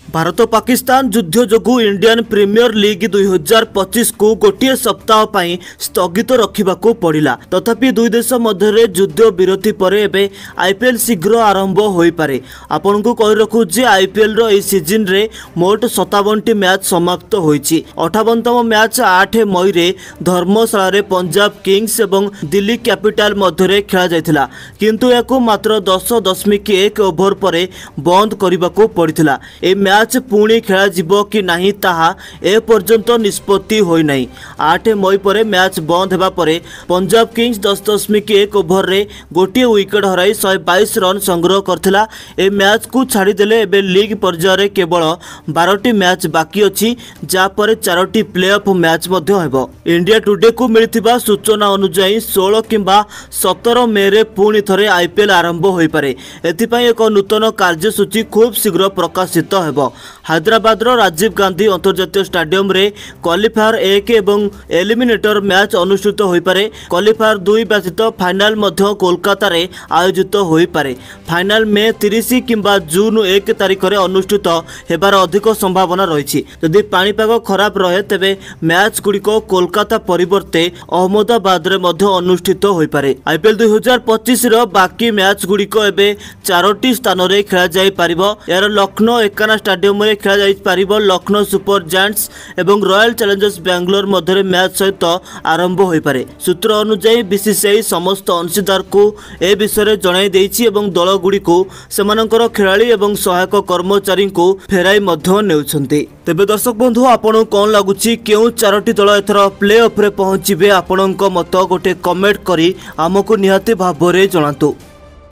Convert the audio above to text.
भारत पाकिस्तान युद्ध जोगु Indian premiere league 2025 को गोटे सप्ताह पर स्थगित रखा पड़ा। तथापि दुई देश मध्य युद्ध विरति पर एवं आईपीएल शीघ्र आरंभ हो पारे। आपन को कही रखु जे आईपीएल रो ए सीजन रे मोट 57 मैच समाप्त होईची। 58तम मैच 8 मई रे धर्मशाला रे पंजाब किंग्स एवं दिल्ली कैपिटल मध्य खेला जायतिला, किंतु याकू मात्र 10.1 ओवर पर बंद करने को पड़ता। मैच पुणी खेला जिवो कि नहीं ताहा ए पर्यंत निष्पत्ति होई नहीं। 8 मई पर मैच बंद हेबा परे पंजाब किंग्स 10.1 ओवर रे गोटे विकेट हराई 122 रन संग्रह करथिला। ए मैच को छाड़ी देले एबे लीग पर्याय रे केवल 12टी मैच बाकी अछि, जा पर 4टी प्लेऑफ मैच मध्य हेबो। इंडिया टुडे को मिलिथिबा सूचना अनुसार 16 किंबा 17 मई रे पुणी थरे आईपीएल आरंभ होई पारे। एथिपई एक नूतन कार्यसूची खूब शीघ्र प्रकाशित हेबो। हैदराबाद राजीव गांधी अंतर्जातीय स्टेडियम रे क्वालिफायर 1 एवं एलिमिनेटर मैच अनुष्ठित होई पारे। क्वालिफायर 2 व्यतीत फाइनल मध्य कोलकाता रे आयोजित होई पारे। फाइनल में 30 किंबा जून 1 तारिख रे अनुष्ठित हेबार अधिक संभावना रही। यदि पाणीपाग खराब रहे तेबे मैच गुड़िको कोलकाता परिवर्ते अहमदाबाद रे मध्य अनुष्ठित होई पारे। आईपीएल 2025 रो बाकी मैच गुड़िको एबे 4टी स्थान रे खेला जाई परिबो। यार लखनऊ एकाना स्टेडियम में खेला जाई परिबो। लखनऊ सुपर जायंट्स एवं रॉयल चैलेंजर्स बेंगलोर मध्य मैच सहित आरंभ होई पारे। सूत्र अनुसार बीसीसीआई समस्त अंशीदार को ए विषय जणाई देइछि एवं दल गुडी को सेमानकर खेलाड़ी एवं सहायक कर्मचारी को फेराई मध्य नेउछन्ति। तेबे दर्शक बंधु आपन कोन लागुछि केउ 4टी दल एथर प्ले ऑफ रे पहुंचीबे? आपनक मत गोटे कमेंट करी हमकु निहाती भाबरे जणातु।